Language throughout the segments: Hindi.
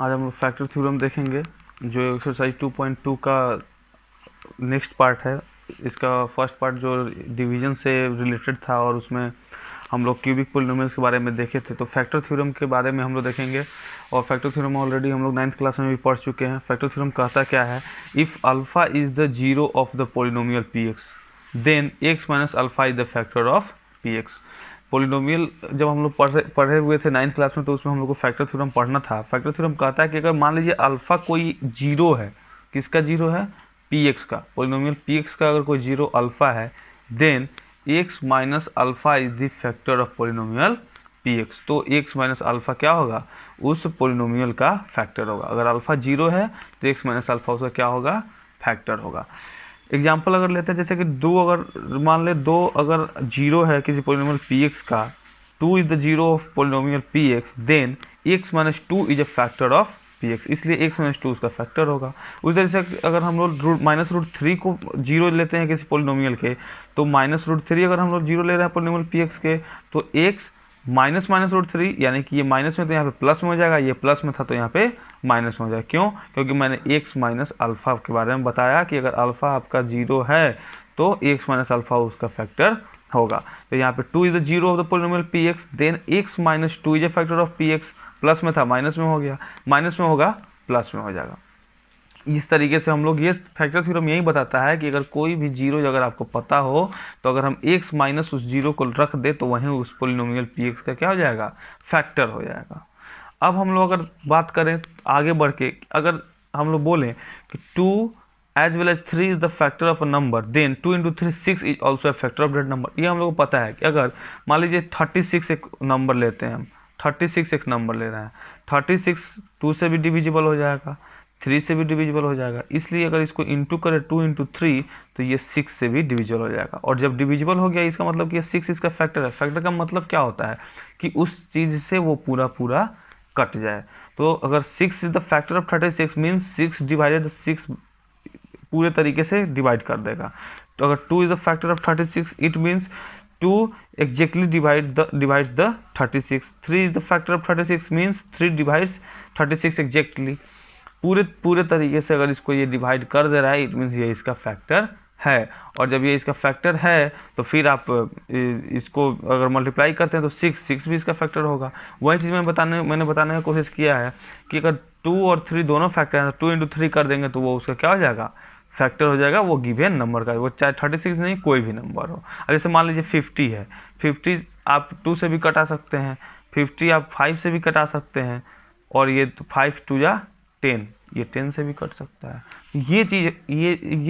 आज हम फैक्टर थ्योरम देखेंगे जो एक्सरसाइज 2.2 का नेक्स्ट पार्ट है। इसका फर्स्ट पार्ट जो डिवीजन से रिलेटेड था और उसमें हम लोग क्यूबिक पॉलिनोमियल्स के बारे में देखे थे, तो फैक्टर थ्योरम के बारे में हम लोग देखेंगे। और फैक्टर थ्योरम ऑलरेडी हम लोग 9th क्लास में भी पढ़ चुके हैं। फैक्टर थ्योरम कहता क्या है, if alpha is the zero of the polynomial P x then x minus alpha is the factor of P X. Polynomial जब हम लोग पढ़े हुए थे 9th क्लास में, तो उसमें हम लोग को फैक्टर थ्योरम पढ़ना था। फैक्टर थ्योरम कहता है कि अगर मान लीजिए अल्फा कोई जीरो है, किसका जीरो है, पी एक्स का, पॉलिनोमियल पी एक्स का अगर कोई जीरो अल्फा है, then x minus alpha is the factor of polynomial P X. तो एक्स माइनस अल्फा क्या होगा, उस पॉलिनोमियल का फैक्टर होगा। अगर अल्फा जीरो है तो एक्स माइनस अल्फा उसका क्या होगा, फैक्टर होगा। एग्जाम्पल अगर लेते हैं, जैसे कि दो, अगर मान ले दो अगर जीरो है किसी पॉलिनोमियल पी एक्स का, 2 is the zero of polynomial P x, then x minus 2 is a factor of P x, इसलिए एक्स माइनस 2 उसका फैक्टर होगा। उस तरह से अगर हम लोग माइनस रूट 3 को जीरो लेते हैं किसी पॉलिनोमियल के, तो माइनस रूट 3 अगर हम लोग जीरो ले रहे हैं पॉलिनोमियल पी एक्स के, तो एक्स माइनस माइनस रूट 3, यानी कि ये माइनस में तो यहाँ पे प्लस में हो जाएगा, ये प्लस में था तो यहाँ पे माइनस में हो जाएगा। क्यों? क्योंकि मैंने एक्स माइनस अल्फा के बारे में बताया कि अगर अल्फा आपका जीरो है तो एक्स माइनस अल्फा उसका फैक्टर होगा। तो यहाँ पे 2 is the zero of the polynomial P x, then x minus 2 is a factor of P x. Plus में था माइनस में हो गया, माइनस में होगा प्लस में हो जाएगा। इस तरीके से हम लोग, ये फैक्टर थ्योरम यही बताता है कि अगर कोई भी जीरो अगर आपको पता हो, तो अगर हम एक्स माइनस उस जीरो को रख दे तो वहीं उस पॉलिनोमियल पी एक्स का क्या हो जाएगा, फैक्टर हो जाएगा। अब हम लोग अगर बात करें आगे बढ़ के, अगर हम लोग बोलें कि 2 as well as 3 is the factor of a number, then 2 into 3 6 is also a factor of that number. ये हम लोग को पता है कि अगर मान लीजिए 36 एक नंबर लेते हैं हम, 36 एक नंबर ले रहे हैं, 36 2 से भी डिविजिबल हो जाएगा, 3 से भी डिविजिबल हो जाएगा, इसलिए अगर इसको इंटू करें 2 इंटू 3 तो ये 6 से भी डिविजिबल हो जाएगा। और जब डिविजिबल हो गया इसका मतलब कि 6 इसका फैक्टर है। फैक्टर का मतलब क्या होता है कि उस चीज से वो पूरा पूरा कट जाए। तो अगर 6 is the factor of 36 means 6 divided 6 पूरे तरीके से डिवाइड कर देगा। तो अगर 2 is the factor of 36 it means 2 exactly divides the 36। 3 is the factor of 36 means 3 divides 36 exactly। पूरे तरीके से अगर इसको ये डिवाइड कर दे रहा है, इट मीन्स ये इसका फैक्टर है। और जब ये इसका फैक्टर है तो फिर आप इसको अगर मल्टीप्लाई करते हैं तो 6 भी इसका फैक्टर होगा। वही चीज़ मैंने बताने की कोशिश किया है कि अगर 2 और 3 दोनों फैक्टर हैं तो 2 इंटू 3 कर देंगे तो वो उसका क्या हो जाएगा, फैक्टर हो जाएगा, वो गिवन नंबर का, वो चाहे 36 नहीं कोई भी नंबर हो। अब जैसे मान लीजिए 50 है, 50 आप 2 से भी कटा सकते हैं, 50 आप 5 से भी कटा सकते हैं, और ये 5 2 या 10, ये 10 से भी कट सकता है। ये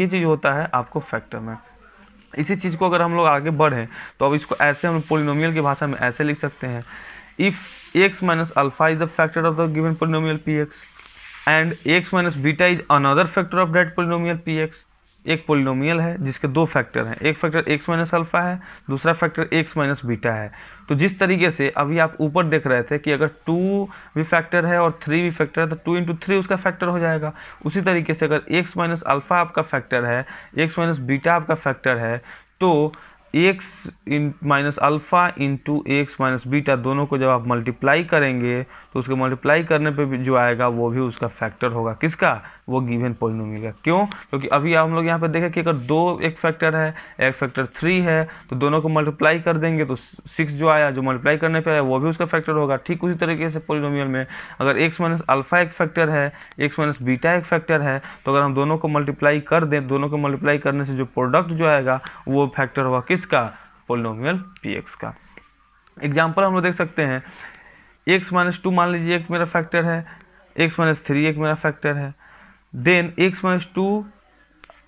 चीज़ होता है आपको फैक्टर में। इसी चीज़ को अगर हम लोग आगे बढ़ें तो अब इसको ऐसे हम पॉलिनोमियल की भाषा में ऐसे लिख सकते हैं, if x minus alpha is the factor of the given polynomial P x and x minus beta is another factor of that polynomial P x. एक पॉलिनोमियल है जिसके दो फैक्टर हैं, एक फैक्टर एक्स माइनस अल्फा है, दूसरा फैक्टर एक्स माइनस बीटा है। तो जिस तरीके से अभी आप ऊपर देख रहे थे कि अगर 2 भी फैक्टर है और 3 भी फैक्टर है तो 2 इंटू 3 उसका फैक्टर हो जाएगा। उसी तरीके से अगर एक्स माइनस अल्फा आपका फैक्टर है, एक्स माइनस बीटा आपका फैक्टर है, तो x minus alpha into x minus beta दोनों को जब आप मल्टीप्लाई करेंगे तो उसको मल्टीप्लाई करने पे भी जो आएगा वो भी उसका फैक्टर होगा, किसका, वो गिवन पॉलिनोमियल का। क्यों? क्योंकि अभी हम लोग यहाँ पे देखें कि अगर दो एक फैक्टर है, एक फैक्टर 3 है, तो दोनों को मल्टीप्लाई कर देंगे तो 6 जो आया, जो मल्टीप्लाई करने पे आया वो भी उसका फैक्टर होगा। ठीक उसी तरीके से पॉलिनोमियल में अगर एक्स माइनस अल्फा एक फैक्टर है, एक्स माइनस बीटा एक फैक्टर है, तो अगर हम दोनों को मल्टीप्लाई कर दें, दोनों को मल्टीप्लाई करने से जो प्रोडक्ट जो आएगा वो फैक्टर होगा, किसका, पॉलिनोमियल पी एक्स का। एग्जाम्पल हम लोग देख सकते हैं, एक्स माइनस 2 मान लीजिए एक मेरा फैक्टर है, एक्स माइनस 3 एक मेरा फैक्टर है, then x minus 2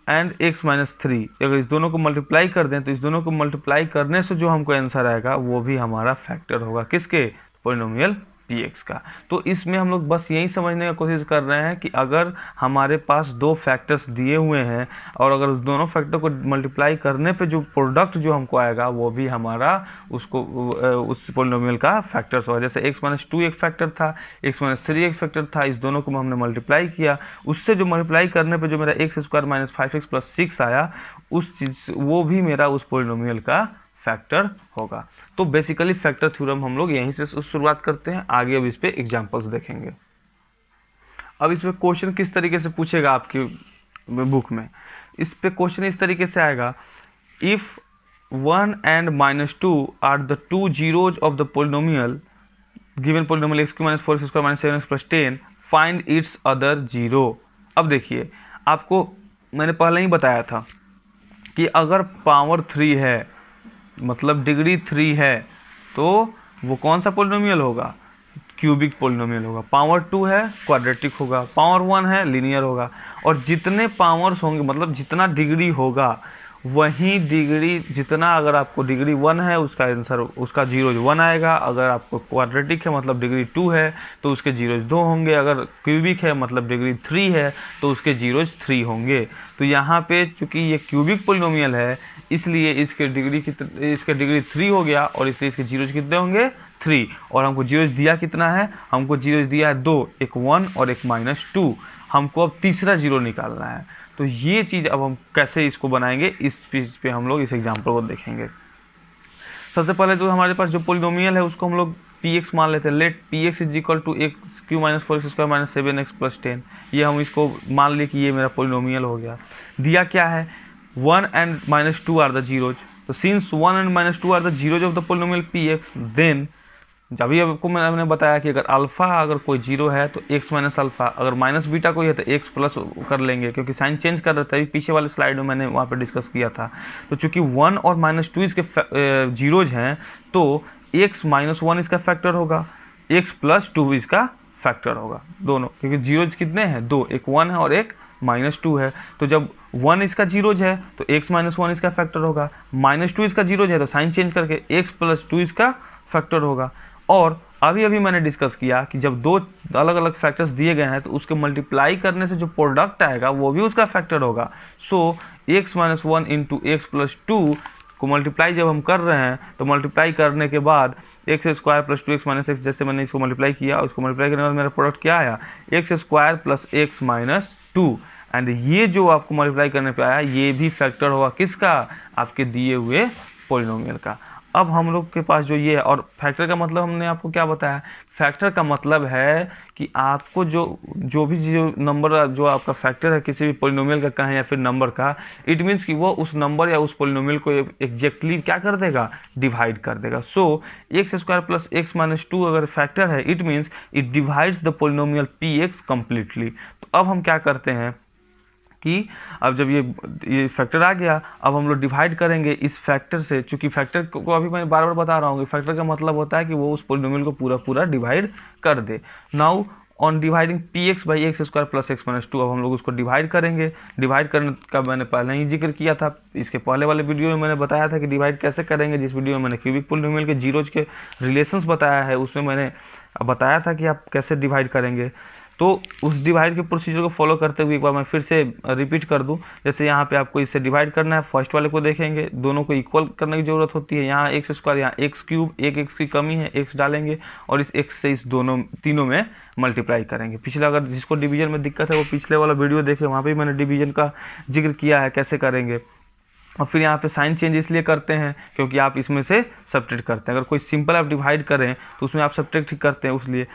and x minus 3 अगर इस दोनों को मल्टीप्लाई कर दें तो इस दोनों को मल्टीप्लाई करने से जो हमको आंसर आएगा वो भी हमारा फैक्टर होगा, किसके, पॉलिनोमियल पी एक्स का। तो इसमें हम लोग बस यही समझने की कोशिश कर रहे हैं कि अगर हमारे पास दो फैक्टर्स दिए हुए हैं और अगर उस दोनों फैक्टर को मल्टीप्लाई करने पे जो प्रोडक्ट जो हमको आएगा वो भी हमारा उसको उस पॉलिनोमियल का फैक्टर्स होगा। जैसे एक्स माइनस 2 एक फैक्टर था, एक्स माइनस 3 एक फैक्टर था, इस दोनों को हमने मल्टीप्लाई किया, उससे जो मल्टीप्लाई करने पर जो मेरा x square minus 5x plus 6 आया, उस चीज वो भी मेरा उस पॉलिनोमियल का फैक्टर होगा। तो बेसिकली फैक्टर थ्योरम हम लोग यहीं से शुरुआत करते हैं, आगे अब इस पे एग्जांपल्स देखेंगे। अब इस पे क्वेश्चन किस तरीके से पूछेगा आपकी बुक में, इस पे क्वेश्चन इस तरीके से आएगा, if 1 and -2 are the two zeros of the polynomial given polynomial x cube - 4x square - 7x plus 10 find its other zero। अब देखिए, आपको मैंने पहले ही बताया था कि अगर पावर 3 है, मतलब डिग्री 3 है, तो वो कौन सा पोलिनोमियल होगा, क्यूबिक पोलिनोमियल होगा। पावर 2 है क्वाड्रेटिक होगा, पावर 1 है लीनियर होगा। और जितने पावर्स होंगे, मतलब जितना डिग्री होगा, वही डिग्री जितना, अगर आपको डिग्री 1 है उसका आंसर, उसका जीरोज 1 आएगा। अगर आपको क्वाड्रेटिक है मतलब डिग्री 2 है तो उसके जीरोज 2 होंगे। अगर क्यूबिक है मतलब डिग्री 3 है तो उसके जीरोज 3 होंगे। तो यहाँ पे चूंकि ये क्यूबिक पोलिनोमियल है, इसलिए इसके डिग्री 3 हो गया, और इसलिए इसके जीरोज कितने होंगे, 3। और हमको जीरोज दिया कितना है, हमको जीरोज दिया है 2, एक 1 और एक -2। हमको अब तीसरा जीरो निकालना है। तो ये चीज़ अब हम कैसे इसको बनाएंगे, इस चीज़ पे हम लोग इस एग्जाम्पल को देखेंगे। सबसे पहले जो हमारे पास जो पोलिनोमियल है उसको हम लोग px मान लेते हैं। Let px is equal to x cube minus 4x square - 7x plus 10। ये हम इसको मान लिए कि ये मेरा पोलिनोमियल हो गया। दिया क्या है, 1 and -2 आर द जीरोज। तो since 1 and -2 are the zeros of the polynomial px, then अभी आपको मैंने बताया कि अगर अल्फा अगर कोई जीरो है तो x माइनस अल्फा, अगर माइनस बीटा कोई है तो x प्लस कर लेंगे, क्योंकि साइन चेंज कर रहा था। अभी पीछे वाले स्लाइड में मैंने वहाँ पे डिस्कस किया था। तो चूंकि 1 और -2 इसके जीरोज हैं, तो x माइनस 1 इसका फैक्टर होगा, x प्लस 2 इसका फैक्टर होगा, दोनों, क्योंकि जीरोज कितने हैं, 2, एक 1 है और एक -2 है। तो जब 1 इसका जीरोज है तो x माइनस 1 इसका फैक्टर होगा, -2 इसका जीरोज है तो साइन चेंज करके x प्लस 2 इसका फैक्टर होगा। और अभी मैंने डिस्कस किया कि जब दो अलग अलग फैक्टर्स दिए गए हैं तो उसके मल्टीप्लाई करने से जो प्रोडक्ट आएगा वो भी उसका फैक्टर होगा। सो x minus 1 into x plus 2 को मल्टीप्लाई जब हम कर रहे हैं तो मल्टीप्लाई करने के बाद x square plus 2x minus x, जैसे मैंने इसको मल्टीप्लाई किया, उसको मल्टीप्लाई करने के बाद मेरा प्रोडक्ट क्या आया, x square plus x minus 2। And ये जो आपको मल्टीप्लाई करने पे आया ये भी फैक्टर होगा किसका, आपके दिए हुए पोलिनोमियल का। अब हम लोग के पास जो ये है, और फैक्टर का मतलब हमने आपको क्या बताया, फैक्टर का मतलब है कि आपको जो भी नंबर जो आपका फैक्टर है किसी भी पोलिनोमियल का कहें या फिर नंबर का, इट मीन्स कि वो उस नंबर या उस पोलिनोमियल को एग्जैक्टली क्या कर देगा, डिवाइड कर देगा। So x square plus x minus 2 अगर फैक्टर है, it means it divides the polynomial P x completely. तो अब हम क्या करते हैं कि अब जब ये फैक्टर आ गया, अब हम लोग डिवाइड करेंगे इस फैक्टर से। चूंकि फैक्टर को अभी मैं बार बार बता रहा हूँ कि फैक्टर का मतलब होता है कि वो उस पोलिनोमियल को पूरा डिवाइड कर दे। Now on dividing P x by x square plus x minus 2, अब हम लोग उसको डिवाइड करेंगे। डिवाइड करने का मैंने पहले ही जिक्र किया था, इसके पहले वाले वीडियो में मैंने बताया था कि डिवाइड कैसे करेंगे। जिस वीडियो में मैंने क्यूबिक पोलिनोमियल के जीरोज के रिलेशंस बताया है, उसमें मैंने बताया था कि आप कैसे डिवाइड करेंगे। तो उस डिवाइड के प्रोसीजर को फॉलो करते हुए एक बार मैं फिर से रिपीट कर दूं। जैसे यहाँ पे आपको इससे डिवाइड करना है, फर्स्ट वाले को देखेंगे, दोनों को इक्वल करने की जरूरत होती है। यहाँ एक्स स्क्वायर, यहाँ एक्स क्यूब, एक एक्स की कमी है, एक्स डालेंगे और इस एक्स से इस तीनों में मल्टीप्लाई करेंगे। पिछला अगर जिसको डिवीजन में दिक्कत है वो पिछले वाला वीडियो देखे, वहाँ पर मैंने डिवीजन का जिक्र किया है कैसे करेंगे। और फिर यहाँ पे साइन चेंज इसलिए करते हैं क्योंकि आप इसमें से सब्ट्रैक्ट करते हैं। अगर कोई सिंपल आप डिवाइड करें तो उसमें आप सब्ट्रैक्ट ही करते हैं, उसलिए।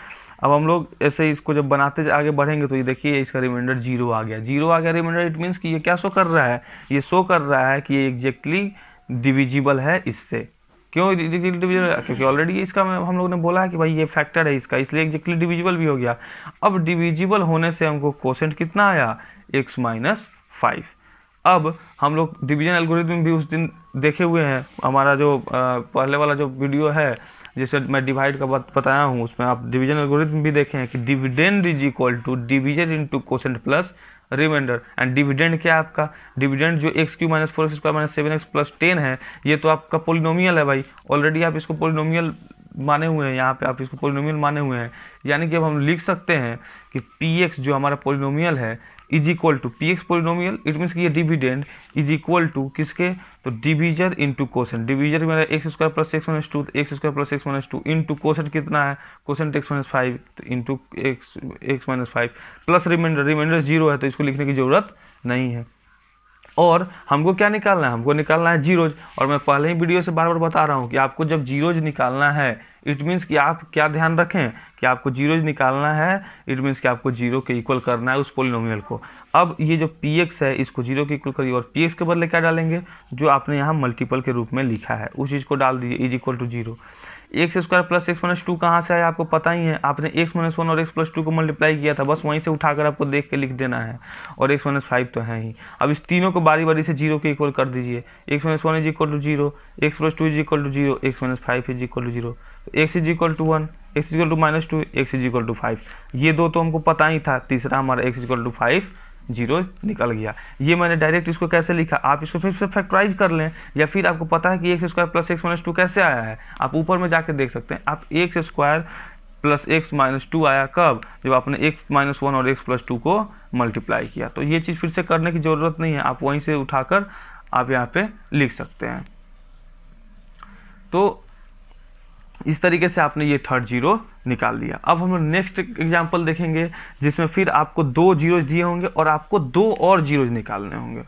अब हम लोग ऐसे इसको जब बनाते आगे बढ़ेंगे तो ये देखिए इसका रिमाइंडर 0 आ गया। 0 आ गया रिमाइंडर, इट मीन्स कि ये क्या शो कर रहा है, ये शो कर रहा है कि ये एग्जैक्टली डिविजिबल है इससे। क्यों डिविजिबल है, क्योंकि ऑलरेडी इसका हम लोग ने बोला है कि भाई ये फैक्टर है इसका, इसलिए एग्जैक्टली डिविजिबल भी हो गया। अब डिविजिबल होने से हमको कोसेंट कितना आया, x माइनस 5। अब हम लोग डिवीजन एल्गोरिथम भी उस दिन देखे हुए हैं, हमारा जो पहले वाला जो वीडियो है जैसे मैं डिवाइड का बताया हूँ, उसमें आप डिवीजन एल्गोरिथम भी देखें कि dividend is equal to division into quotient plus remainder. And dividend क्या है आपका, डिविडेंड जो x cube minus 4x square minus 7x plus 10 है, ये तो आपका पोलिनोमियल है भाई, ऑलरेडी आप इसको पोलिनोमियल माने हुए हैं, यहाँ पे आप इसको पोलिनोमियल माने हुए हैं। यानी कि अब हम लिख सकते हैं कि पी एक्स जो हमारा पोलिनोमियल है is equal to p x polynomial, it means कि ये डिविडेंड इज इक्वल टू किसके, तो डिवीजर इंटू कोसेंट। डिवीजर मेरा x square plus x minus 2, x square plus x minus 2 into quotient कितना है, quotient x minus 5 into x minus 5 plus remainder 0 है तो इसको लिखने की जरूरत नहीं है। और हमको क्या निकालना है, हमको निकालना है जीरोज। और मैं पहले ही वीडियो से बार बार बता रहा हूँ कि आपको जब जीरोज निकालना है, इट मीन्स कि आप क्या ध्यान रखें कि आपको जीरोज निकालना है, इट मीन्स कि आपको जीरो के इक्वल करना है उस पोलिनोमियल को। अब ये जो px है इसको जीरो के इक्वल करिए, और px के बदले क्या डालेंगे, जो आपने यहाँ मल्टीपल के रूप में लिखा है उस चीज़ को डाल दीजिए, is equal to zero. X square plus x minus two कहाँ से आया आपको पता ही है, आपने एक्स माइनस वन और एक्स प्लस टू को मल्टीप्लाई किया था, बस वहीं से उठाकर आपको देख के लिख देना है, और एक्स माइनस फाइव तो है ही। अब इस तीनों को बारी बारी से जीरो के इक्वल कर दीजिए, x minus one is equal to zero, x plus two is equal to zero, x minus five is equal to zero, x is equal to one, x equal to minus two, x is equal to five. ये दो तो हमको पता ही था, तीसरा हमारा x equal to five zero निकल गया। ये मैंने डायरेक्ट इसको कैसे लिखा, आप इसको फिर से फैक्टराइज कर लें, या फिर आपको पता है कि x square plus x minus to कैसे आया है, आप ऊपर में जाके देख सकते हैं। आप x square plus x minus to आया कब, जब आपने एक्स माइनस वन और एक्स प्लस टू को मल्टीप्लाई किया। तो ये चीज़ फिर से करने की जरूरत नहीं है, आप वहीं से उठाकर आप यहाँ पे लिख सकते हैं। तो इस तरीके से आपने ये थर्ड जीरो निकाल लिया। अब हम लोग नेक्स्ट एग्जांपल देखेंगे जिसमें फिर आपको दो जीरोज दिए होंगे और आपको दो और जीरोज निकालने होंगे।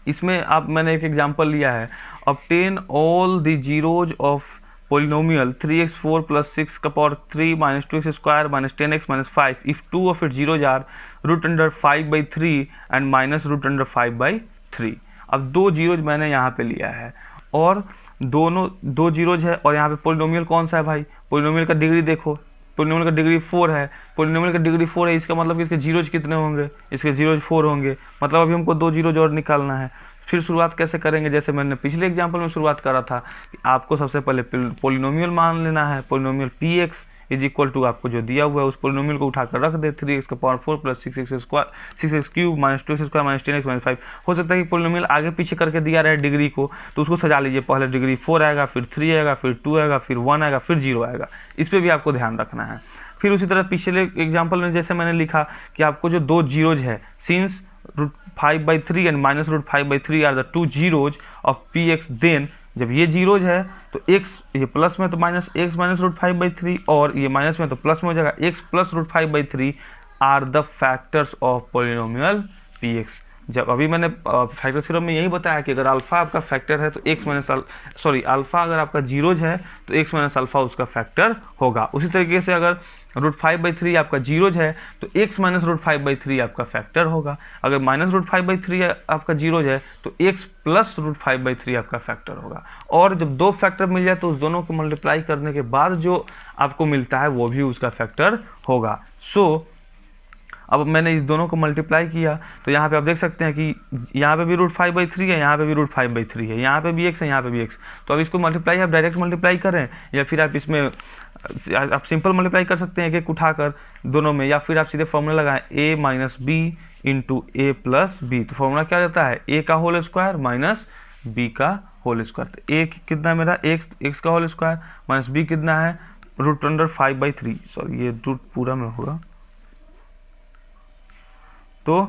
इसमें आप मैंने एक एग्जांपल लिया है, obtain all the zeros of polynomial 3x4 + 6 का power 3 - 2x square - 10x - 5 if two of it zeros are √5/3 and -√5/3। अब दो जीरोज मैंने यहाँ पे लिया है, और दोनों दो जीरोज है, और यहाँ पे पोलिनोमियल कौन सा है भाई, पोलिनोमियल का डिग्री देखो, पोलिनोमियल का डिग्री 4 है, पोलिनोमियल का डिग्री 4 है, इसका मतलब कि इसके जीरोज कितने होंगे, इसके जीरोज 4 होंगे, मतलब अभी हमको दो जीरोज और निकालना है। फिर शुरुआत कैसे करेंगे, जैसे मैंने पिछले एग्जाम्पल में शुरुआत करा था कि आपको सबसे पहले पोलिनोमियल मान लेना है, polynomial px is equal to आपको जो दिया हुआ है उस पोलिनोमियल को उठाकर रख दे, 3x का power 4 + 6x square 6x cube - 2x square - 10x - 5। हो सकता है कि पोलिनोमियल आगे पीछे करके दिया रहे डिग्री को, तो उसको सजा लीजिए, पहले डिग्री 4 आएगा, फिर 3 आएगा, फिर 2 आएगा, फिर 1 आएगा, फिर 0 आएगा। इस पर भी आपको ध्यान रखना है। फिर उसी तरह पिछले एग्जाम्पल में जैसे मैंने लिखा कि आपको जो दो जीरोज है, since √5/3 and -√5/3 are the two zeros of px, then जब ये जीरोज है तो x, ये प्लस में तो -x - √5/3, और ये माइनस में तो प्लस में हो जाएगा x + √5/3 are the factors of polynomial px। जब अभी मैंने फैक्टर थ्योरम में यही बताया कि अगर अल्फा आपका फैक्टर है तो अल्फा अगर आपका जीरोज है तो x - अल्फा उसका फैक्टर होगा। उसी तरीके से अगर √5/3 आपका जीरोज है तो x - √5/3 आपका फैक्टर होगा। अगर -√5/3 आपका जीरोज है तो x + √5/3 आपका फैक्टर होगा। और जब दो फैक्टर मिल जाए तो उस दोनों को मल्टीप्लाई करने के बाद जो आपको मिलता है वो भी उसका फैक्टर होगा। सो अब मैंने इस दोनों को मल्टीप्लाई किया तो यहाँ पे आप देख सकते हैं कि यहाँ पे भी √5/3 है, यहाँ पे भी √5/3 है, यहाँ पे भी x है, यहाँ पे भी x। तो अब इसको मल्टीप्लाई आप डायरेक्ट मल्टीप्लाई करें, या फिर आप इसमें आप सिंपल मल्टीप्लाई कर सकते हैं एक एक उठाकर दोनों में, या फिर आप सीधे फॉर्मूला लगाएं a - b × a + b। तो फॉर्मूला क्या देता है, a का होल स्क्वायर माइनस b का होल स्क्वायर। तो a कितना है मेरा, x का होल स्क्वायर माइनस b कितना है √5/3, सॉरी ये रूट पूरा में होगा, तो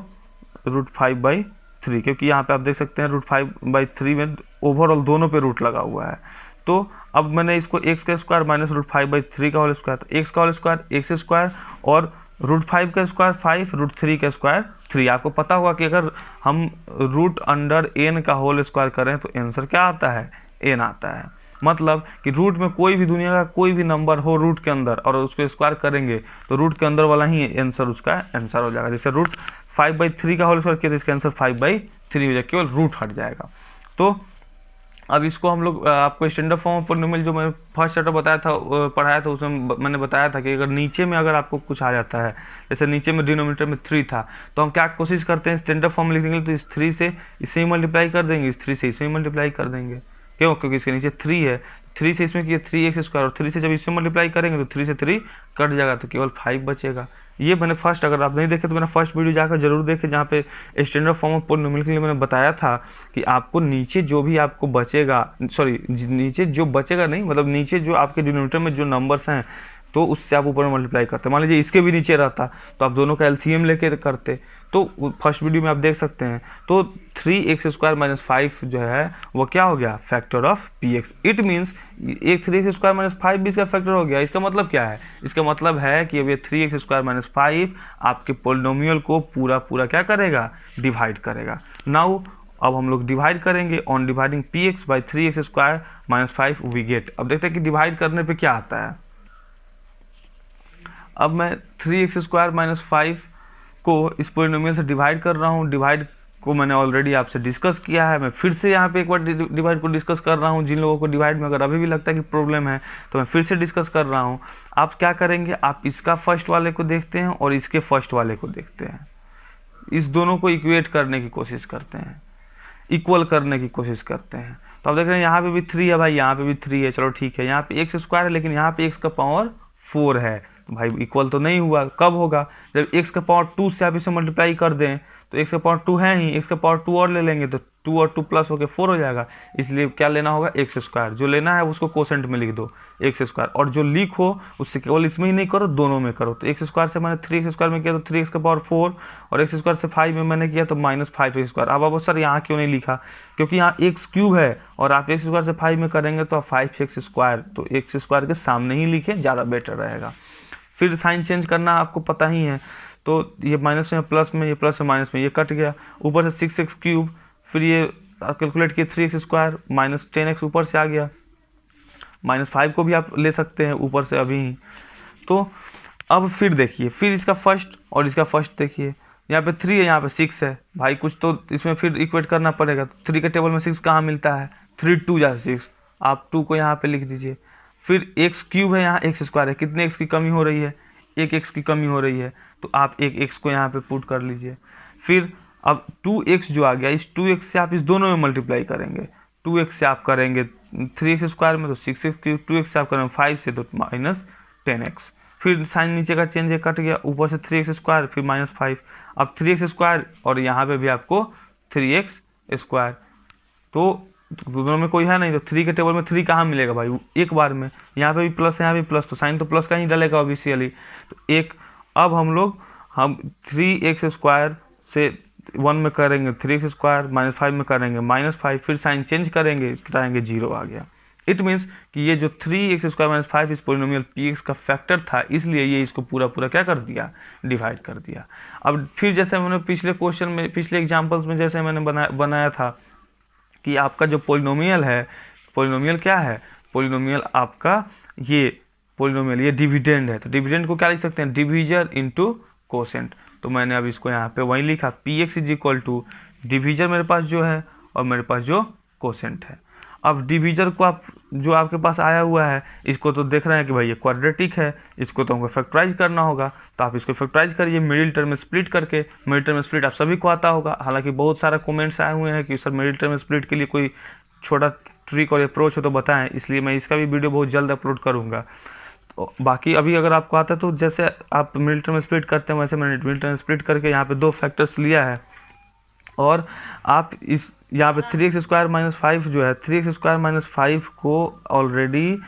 √5/3, क्योंकि यहाँ पे आप देख सकते हैं √5/3 में ओवरऑल दोनों पे रूट लगा हुआ है। तो अब मैंने इसको x का स्क्वायर माइनस √5/3 का होल स्क्वायर, तो x का होल स्क्वायर x स्क्वायर, और √5 का स्क्वायर 5, √3 का स्क्वायर 3। आपको पता होगा कि अगर हम √n का होल स्क्वायर करें तो आंसर क्या आता है, n आता है। मतलब कि रूट में कोई भी दुनिया का कोई भी नंबर हो रूट के अंदर और उसको स्क्वायर करेंगे तो रूट के अंदर वाला ही आंसर उसका आंसर हो जाएगा। जैसे √5/3 का होल स्क्वायर किया तो इसका आंसर 5/3 हो जाएगा, केवल रूट हट जाएगा। तो अब इसको हम लोग आपको स्टैंडर्ड फॉर्म ऑफ पोलिनोमियल जो मैंने फर्स्ट चैप्टर बताया था पढ़ाया था, उसमें मैंने बताया था कि अगर नीचे में अगर आपको कुछ आ जाता है, जैसे नीचे में डिनोमिनेटर में 3 था, तो हम क्या कोशिश करते हैं स्टैंडर्ड फॉर्म लिखने के लिए, तो इस 3 से इससे ही मल्टीप्लाई कर देंगे, इस 3 से इसमें मल्टीप्लाई कर देंगे। क्यों, क्योंकि इसके नीचे 3 है, 3 से इसमें किया 3x स्क्वायर, और 3 से जब इससे मल्टीप्लाई करेंगे तो 3 से 3 कट जाएगा, तो केवल 5 बचेगा। ये मैंने फर्स्ट, अगर आप नहीं देखे तो मैंने फर्स्ट वीडियो जाकर जरूर देखें, जहाँ पे स्टैंडर्ड फॉर्म ऑफ पोलिनोमियल के लिए मैंने बताया था कि आपको नीचे जो भी आपको बचेगा, सॉरी नीचे जो बचेगा नहीं, मतलब नीचे जो आपके डिनोमिनेटर में जो नंबर्स हैं तो उससे आप ऊपर में मल्टीप्लाई करते। मान लीजिए इसके भी नीचे रहता तो आप दोनों का एलसीएम लेके करते, तो फर्स्ट वीडियो में आप देख सकते हैं। तो 3x² - 5 जो है वो क्या हो गया, factor of px। It means एक 3x² - 5 भी इसका फैक्टर हो गया। इसका मतलब क्या है, इसका मतलब है कि अब ये 3x² - 5 आपके पोलिनोमियल को पूरा पूरा क्या करेगा, डिवाइड करेगा। नाउ अब हम लोग डिवाइड करेंगे, on dividing px by 3x² - 5 we get. अब देखते हैं कि डिवाइड करने पे क्या आता है। अब मैं 3x² - 5 को इस पोलिनोमियल से डिवाइड कर रहा हूँ। डिवाइड को मैंने ऑलरेडी आपसे डिस्कस किया है, मैं फिर से यहाँ पे एक बार डिवाइड को डिस्कस कर रहा हूँ। जिन लोगों को डिवाइड में अगर अभी भी लगता है कि प्रॉब्लम है तो मैं फिर से डिस्कस कर रहा हूँ। आप क्या करेंगे, आप इसका फर्स्ट वाले को देखते हैं और इसके फर्स्ट वाले को देखते हैं, इस दोनों को इक्वेट करने की कोशिश करते हैं, इक्वल करने की कोशिश करते हैं। तो आप देख रहे हैं यहाँ पे भी 3 है भाई, यहाँ पे भी 3 है, चलो ठीक है। यहाँ पे x² है लेकिन यहाँ पे x का पावर 4 है, तो भाई इक्वल तो नहीं हुआ। कब होगा, जब x का पावर 2 से आप इसे मल्टीप्लाई कर दें, तो x का पावर 2 है ही, x का पावर 2 और ले लेंगे तो 2 और 2 प्लस होकर 4 हो जाएगा। इसलिए क्या लेना होगा, x²। जो लेना है उसको कोसेंट में लिख दो x², और जो लीक हो उससे केवल इसमें ही नहीं करो, दोनों में करो। तो x² से मैंने 3x² में किया तो 3x का पावर 4, और x² से 5 में मैंने किया तो -5x²। अब आप सर यहाँ क्यों नहीं लिखा, क्योंकि यहाँ x³ है और आप x² से 5 में करेंगे तो 5x², तो x² के सामने ही लिखें, ज़्यादा बेटर रहेगा। फिर साइन चेंज करना आपको पता ही है, तो ये माइनस में प्लस में, ये प्लस में माइनस में, ये कट गया, ऊपर से 6x³, फिर ये कैलकुलेट किए 3x² माइनस 10x ऊपर से आ गया, -5 को भी आप ले सकते हैं ऊपर से अभी ही। तो अब फिर देखिए, फिर इसका फर्स्ट और इसका फर्स्ट देखिए, यहाँ पे 3 है, यहाँ पे 6 है, भाई कुछ तो इसमें फिर इक्वेट करना पड़ेगा। 3 के टेबल में 6 कहाँ मिलता है, 3 2 जा 6, आप 2 को यहाँ पे लिख दीजिए। फिर x³ है, यहाँ x² है, कितने x की कमी हो रही है, एक x की कमी हो रही है, तो आप एक x को यहाँ पे पुट कर लीजिए। फिर अब 2x जो आ गया, इस 2x से आप इस दोनों में मल्टीप्लाई करेंगे। 2x से आप करेंगे 3x² में तो 6x³, 2x से आप करेंगे 5 से तो -10x। फिर साइन नीचे का चेंज है, कट गया, ऊपर से 3x², फिर -5, अब 3x² और यहाँ पे भी आपको 3x²। तो दोनों में कोई है नहीं, तो 3 के टेबल में 3 कहाँ मिलेगा भाई, एक बार में। यहाँ पे भी प्लस है, यहाँ भी प्लस, तो साइन तो प्लस का ही डलेगा ऑब्वियसली। तो एक, अब हम 3x² से 1 में करेंगे 3x² -5 में करेंगे -5, फिर साइन चेंज करेंगे, कराएंगे 0 आ गया। इट मीन्स कि ये जो 3x² - 5 इस पोलिनोमियल px का फैक्टर था, इसलिए ये इसको पूरा पूरा क्या कर दिया, डिवाइड कर दिया। अब फिर जैसे मैंने पिछले क्वेश्चन में, पिछले एग्जाम्पल्स में जैसे मैंने बनाया था कि आपका जो पोलिनोमियल है, पोलिनोमियल क्या है, पोलिनोमियल आपका ये पोलिनोमियल ये डिविडेंड है, तो डिविडेंड को क्या लिख सकते हैं, डिवीजर इंटू कोसेंट। तो मैंने अब इसको यहाँ पे वही लिखा, px = डिवीजर मेरे पास जो है और मेरे पास जो कोसेंट है। अब डिवीजर को आप जो आपके पास आया हुआ है, इसको तो देख रहे हैं कि भाई ये क्वाड्रेटिक है, इसको तो हमको फैक्टराइज करना होगा, तो आप इसको फैक्टराइज करिए मिडिल टर्म में स्प्लिट करके। मिडिल टर्म में स्प्लिट आप सभी को आता होगा, हालांकि बहुत सारा कमेंट्स आए हुए हैं कि सर मिडिल टर्म में स्प्लिट के लिए कोई छोटा ट्रिक और अप्रोच हो तो बताएं, इसलिए मैं इसका भी वीडियो बहुत जल्द अपलोड करूँगा। तो बाकी अभी अगर आपको आता है तो जैसे आप मिडिल टर्म में स्प्लिट करते हैं वैसे मैंने मिडिल टर्म में स्प्लिट करके यहाँ पे 2 फैक्टर्स लिया है, और आप इस यहाँ पे 3x² - 5 जो है, 3x² - 5 को ऑलरेडी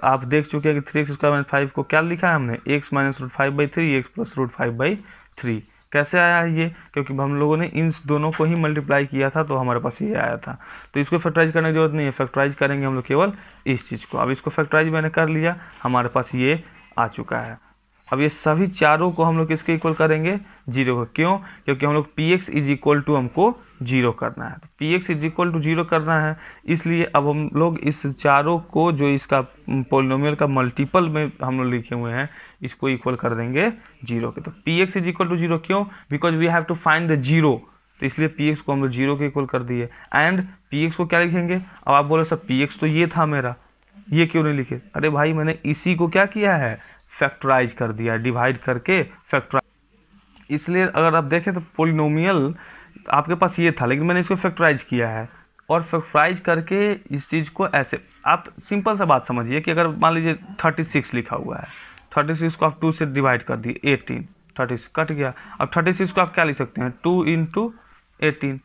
आप देख चुके हैं कि 3x² - 5 को क्या लिखा है हमने, x - √5/3 x + √5/3। कैसे आया है ये, क्योंकि हम लोगों ने इन दोनों को ही मल्टीप्लाई किया था तो हमारे पास ये आया था। तो इसको फैक्टराइज करने की जरूरत नहीं है, फैक्टराइज करेंगे हम लोग केवल इस चीज़ को। अब इसको फैक्टराइज मैंने कर लिया, हमारे पास ये आ चुका है। अब ये सभी चारों को हम लोग किसके इक्वल करेंगे, 0 को। क्यों, क्योंकि हम लोग px = हमको 0 करना है, तो px = 0 करना है, इसलिए अब हम लोग इस चारों को जो इसका पोलिनोमियल का मल्टीपल में हम लोग लिखे हुए हैं, इसको इक्वल कर देंगे 0 के। तो px = 0 क्यों, because we have to find the 0, तो इसलिए px को हम लोग 0 के इक्वल कर दिए। एंड px को क्या लिखेंगे, अब आप बोले सर px तो ये था मेरा, ये क्यों नहीं लिखे, अरे भाई मैंने इसी को क्या किया है, फैक्टराइज कर दिया, डिवाइड करके फैक्टराइज। इसलिए अगर आप देखें तो पोलिनोमियल आपके पास ये था, लेकिन मैंने इसको फैक्टराइज किया है, और फैक्टराइज करके इस चीज़ को ऐसे, आप सिंपल सा बात समझिए कि अगर मान लीजिए 36 लिखा हुआ है, 36 को आप 2 से डिवाइड कर दिए, 18, 36 कट गया। अब 36 को आप क्या लिख सकते हैं, 2 × 18।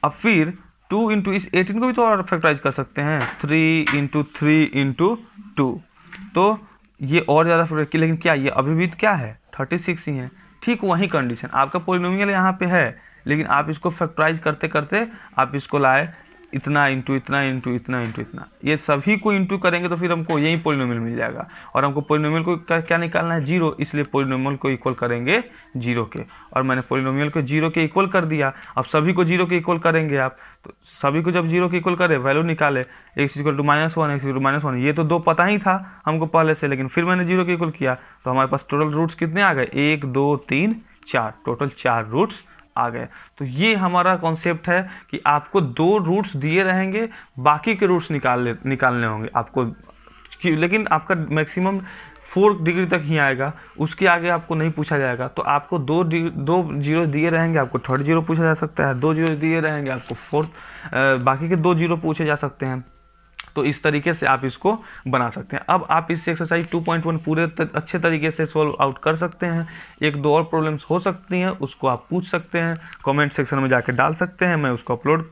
अब फिर 2 × इस 18 को भी तो और फैक्टराइज कर सकते हैं, 3 × 3 × 2। तो ये और ज़्यादा फ्रीक्वेंटली, लेकिन क्या ये अभी भी क्या है 36 ही है। ठीक वही कंडीशन आपका पोलिनोमियल यहाँ पे है, लेकिन आप इसको फैक्टराइज करते करते आप इसको लाए इतना इंटू इतना इंटू इतना इंटू इतना, ये सभी को इंटू करेंगे तो फिर हमको यही पोलिनोमियल मिल जाएगा। और हमको पोलिनोमियल को क्या निकालना है, जीरो, इसलिए पोलिनोमियल को इक्वल करेंगे जीरो के। और मैंने पोलिनोमियल को जीरो के इक्वल कर दिया, अब सभी को जीरो के इक्वल करेंगे आप, तो सभी को जब जीरो के इक्वल करे वैल्यू निकाले x equal to -1 x equal to -1, ये तो दो पता ही था हमको पहले से, लेकिन फिर मैंने जीरो के इक्वल किया तो हमारे पास टोटल रूट्स कितने आ गए, 1 2 3 4, टोटल 4 रूट्स आ गए। तो ये हमारा कॉन्सेप्ट है कि आपको 2 रूट्स दिए रहेंगे, बाकी के रूट्स निकालने होंगे आपको, लेकिन आपका मैक्सिमम 4 डिग्री तक ही आएगा, उसके आगे आपको नहीं पूछा जाएगा। तो आपको दो जीरो दिए रहेंगे, आपको थर्ड जीरो पूछा जा सकता है, 2 जीरो दिए रहेंगे आपको फोर्थ, बाकी के 2 जीरो पूछे जा सकते हैं। तो इस तरीके से आप इसको बना सकते हैं। अब आप इस एक्सरसाइज 2.1 पूरे अच्छे तरीके से सोल्व आउट कर सकते हैं। 1-2 और प्रॉब्लम्स हो सकती हैं, उसको आप पूछ सकते हैं, कमेंट सेक्शन में जाके डाल सकते हैं, मैं उसको अपलोड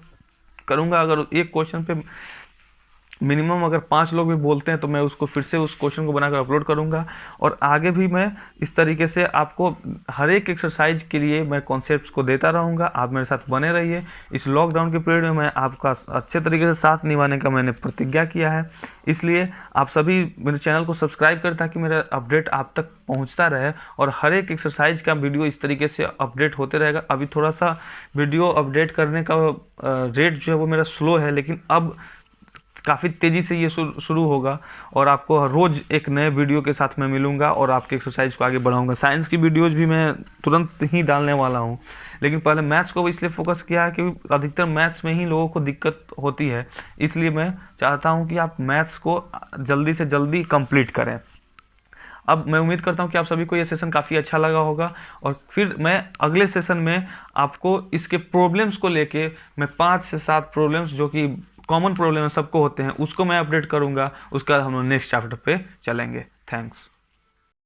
करूंगा। अगर एक क्वेश्चन पे मिनिमम अगर 5 लोग भी बोलते हैं तो मैं उसको फिर से उस क्वेश्चन को बनाकर अपलोड करूंगा। और आगे भी मैं इस तरीके से आपको हर एक एक्सरसाइज के लिए मैं कॉन्सेप्ट्स को देता रहूंगा। आप मेरे साथ बने रहिए। इस लॉकडाउन के पीरियड में मैं आपका अच्छे तरीके से साथ निभाने का मैंने प्रतिज्ञा किया है, इसलिए आप सभी मेरे चैनल को सब्सक्राइब करें ताकि मेरा अपडेट आप तक पहुंचता रहे और हर एक एक्सरसाइज का वीडियो इस तरीके से अपडेट होते रहेगा। अभी थोड़ा सा वीडियो अपडेट करने का रेट जो है वो मेरा स्लो है, लेकिन अब काफ़ी तेज़ी से ये शुरू होगा और आपको रोज़ एक नए वीडियो के साथ मैं मिलूंगा और आपके एक्सरसाइज को आगे बढ़ाऊंगा। साइंस की वीडियोज भी मैं तुरंत ही डालने वाला हूं, लेकिन पहले मैथ्स को इसलिए फोकस किया है क्योंकि अधिकतर मैथ्स में ही लोगों को दिक्कत होती है, इसलिए मैं चाहता हूं कि आप मैथ्स को जल्दी से जल्दी कंप्लीट करें। अब मैं उम्मीद करता हूं कि आप सभी को ये सेशन काफ़ी अच्छा लगा होगा और फिर मैं अगले सेशन में आपको इसके प्रॉब्लम्स को लेके मैं 5 से 7 प्रॉब्लम्स जो कि कॉमन प्रॉब्लम सबको होते हैं उसको मैं अपडेट करूंगा। उसके बाद हम लोग नेक्स्ट चैप्टर पे चलेंगे। थैंक्स।